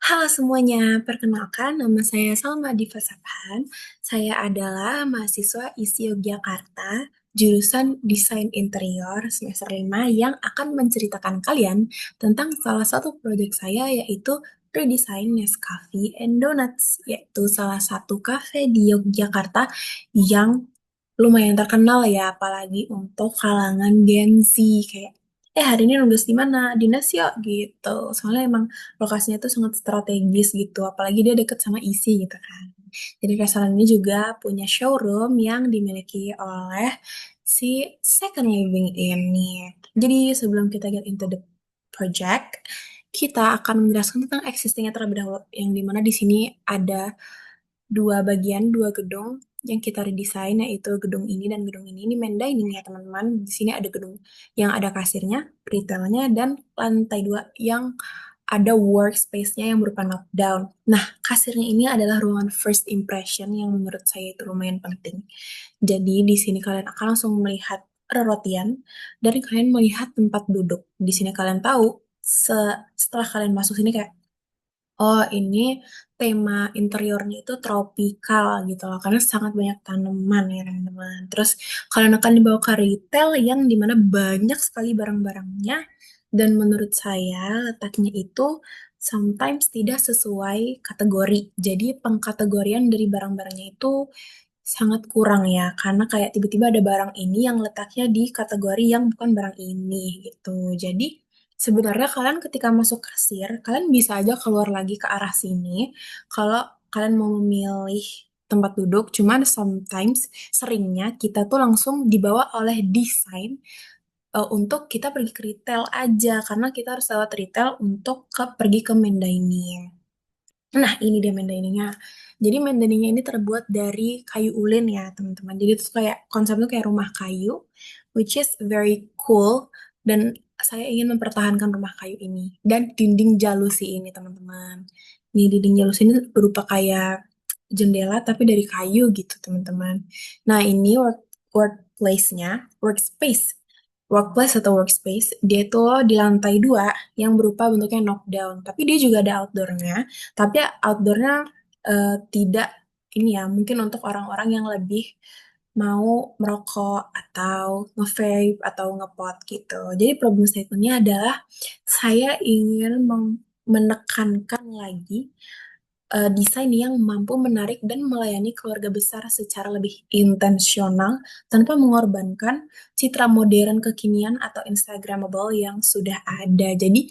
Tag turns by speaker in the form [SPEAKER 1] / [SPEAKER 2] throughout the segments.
[SPEAKER 1] Halo semuanya, perkenalkan nama saya Salma Diva Saphan. Saya adalah mahasiswa ISI Yogyakarta, jurusan Desain Interior semester 5 yang akan menceritakan kalian tentang salah satu proyek saya yaitu redesign Nescafe and Donuts, yaitu salah satu kafe di Yogyakarta yang lumayan terkenal ya, apalagi untuk kalangan Gen Z kayak hari ini nugas di mana? Di Nasio gitu. Soalnya emang lokasinya tuh sangat strategis gitu, apalagi dia deket sama isi gitu kan. Jadi restoran ini juga punya showroom yang dimiliki oleh si Second Living ini. Jadi sebelum kita get into the project, kita akan menjelaskan tentang existingnya terlebih dahulu, yang dimana di sini ada dua bagian, dua gedung yang kita redesign, yaitu gedung ini dan gedung ini. Ini main dining ya teman-teman. Di sini ada gedung yang ada kasirnya, retailnya, dan lantai dua yang ada workspace-nya yang berupa knockdown. Nah, kasirnya ini adalah ruangan first impression yang menurut saya itu lumayan penting. Jadi di sini kalian akan langsung melihat rorotian dan kalian melihat tempat duduk. Di sini kalian tahu setelah kalian masuk sini kayak, oh, ini tema interiornya itu tropikal gitu loh, karena sangat banyak tanaman ya teman-teman. Terus kalian akan dibawa ke retail yang dimana banyak sekali barang-barangnya, dan menurut saya letaknya itu sometimes tidak sesuai kategori. Jadi pengkategorian dari barang-barangnya itu sangat kurang ya, karena kayak tiba-tiba ada barang ini yang letaknya di kategori yang bukan barang ini gitu. Jadi sebenarnya kalian ketika masuk kasir, kalian bisa aja keluar lagi ke arah sini kalau kalian mau memilih tempat duduk. Cuman sometimes, seringnya kita tuh langsung dibawa oleh desain untuk kita pergi ke retail aja, karena kita harus lewat retail untuk pergi ke main dining. Nah, ini dia mandaininya. Jadi mandaininya ini terbuat dari kayu ulin ya, teman-teman. Jadi itu kayak konsepnya kayak rumah kayu, which is very cool. Dan saya ingin mempertahankan rumah kayu ini. Dan dinding jalusi ini, teman-teman. Nih, dinding jalusi ini berupa kayak jendela, tapi dari kayu gitu, teman-teman. Nah, ini workplace-nya, workspace. Workplace atau workspace, dia itu di lantai 2 yang berupa bentuknya knockdown. Tapi dia juga ada outdoor-nya, tapi outdoornya tidak ini ya, mungkin untuk orang-orang yang lebih mau merokok atau nge-vape atau ngepot gitu. Jadi problem statement-nya adalah saya ingin menekankan lagi desain yang mampu menarik dan melayani keluarga besar secara lebih intensional tanpa mengorbankan citra modern kekinian atau Instagramable yang sudah ada. Jadi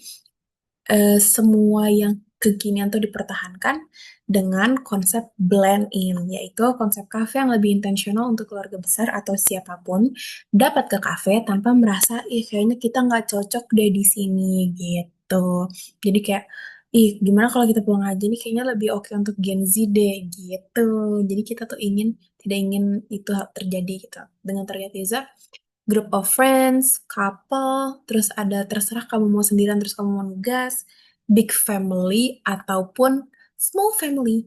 [SPEAKER 1] semua yang kekinian tuh dipertahankan dengan konsep blend in, yaitu konsep kafe yang lebih intensional untuk keluarga besar atau siapapun dapat ke kafe tanpa merasa, ih kayaknya kita nggak cocok deh di sini gitu. Jadi kayak, ih gimana kalau kita pulang aja nih, kayaknya lebih oke untuk Gen Z deh gitu. Jadi kita tuh tidak ingin itu terjadi gitu. Dengan target user group of friends, couple, terus ada terserah kamu mau sendirian terus kamu mau nugas, big family ataupun small family.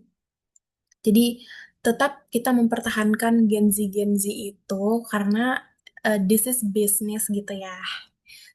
[SPEAKER 1] Jadi tetap kita mempertahankan Gen Z itu karena this is business gitu ya.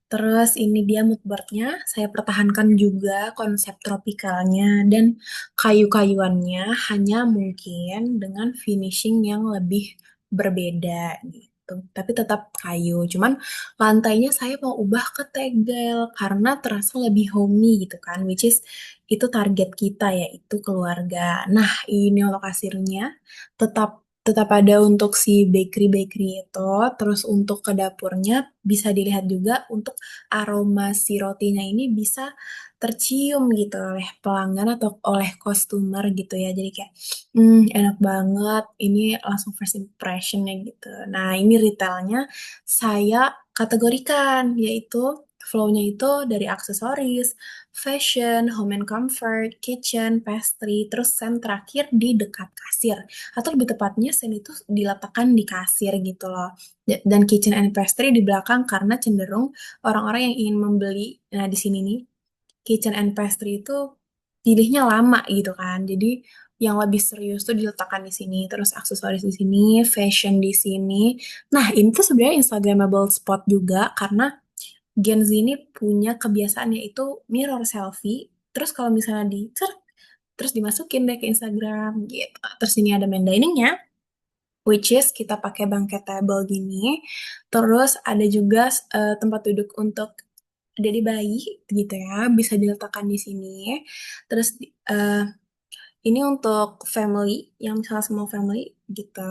[SPEAKER 1] Terus ini dia mood boardnya, saya pertahankan juga konsep tropikalnya dan kayu-kayuannya, hanya mungkin dengan finishing yang lebih berbeda gitu. Tapi tetap kayu, cuman lantainya saya mau ubah ke tegel karena terasa lebih homey gitu kan, which is itu target kita yaitu keluarga. Nah, ini untuk kasirnya tetap tetap ada untuk si bakery-bakery itu. Terus untuk ke dapurnya bisa dilihat juga untuk aroma si rotinya ini bisa tercium gitu oleh pelanggan atau oleh customer gitu ya. Jadi kayak, enak banget. Ini langsung first impressionnya gitu. Nah, ini retailnya saya kategorikan, yaitu flow-nya itu dari aksesoris, fashion, home and comfort, kitchen, pastry, terus sen terakhir di dekat kasir. Atau lebih tepatnya sen itu diletakkan di kasir gitu loh. Dan kitchen and pastry di belakang karena cenderung orang-orang yang ingin membeli, nah di sini nih, kitchen and pastry itu pilihnya lama gitu kan. Jadi yang lebih serius tuh diletakkan di sini, terus aksesoris di sini, fashion di sini. Nah, ini tuh sebenarnya Instagramable spot juga karena Gen Z ini punya kebiasaan yaitu mirror selfie Terus kalau misalnya terus dimasukin deh ke Instagram gitu. Terus ini ada main diningnya, which is kita pakai bangkai table gini. Terus ada juga tempat duduk untuk jadi bayi gitu ya, bisa diletakkan di sini. Terus eh, ini untuk family, yang misalnya semua family gitu.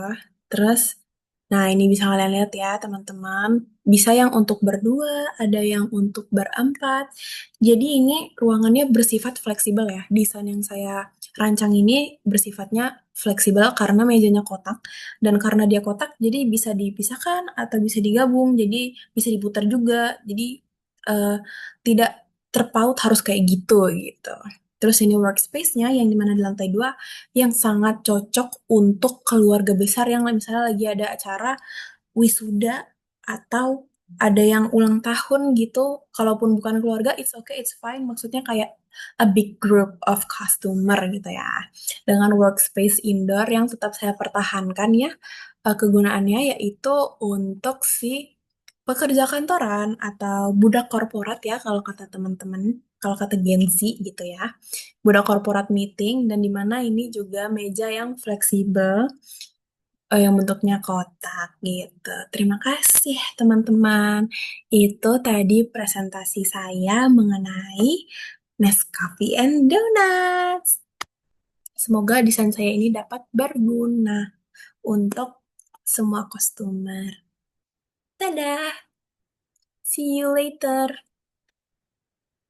[SPEAKER 1] Terus, nah ini bisa kalian lihat ya teman-teman. Bisa yang untuk berdua, ada yang untuk berempat. Jadi ini ruangannya bersifat fleksibel ya. Desain yang saya rancang ini bersifatnya fleksibel karena mejanya kotak. Dan karena dia kotak, jadi bisa dipisahkan atau bisa digabung. Jadi bisa diputar juga. Jadi eh, tidak terpaut harus kayak gitu gitu. Terus ini workspace-nya yang dimana di lantai 2 yang sangat cocok untuk keluarga besar yang misalnya lagi ada acara wisuda atau ada yang ulang tahun gitu. Kalaupun bukan keluarga, it's okay, it's fine. Maksudnya kayak a big group of customer gitu ya. Dengan workspace indoor yang tetap saya pertahankan ya, kegunaannya yaitu untuk si pekerja kantoran atau budak korporat ya kalau kata teman-teman, kalau kata Gen Z gitu ya. Budak korporat meeting dan di mana ini juga meja yang fleksibel, yang bentuknya kotak gitu. Terima kasih teman-teman. Itu tadi presentasi saya mengenai Nescafe and Donuts. Semoga desain saya ini dapat berguna untuk semua customer. Dadah, see you later.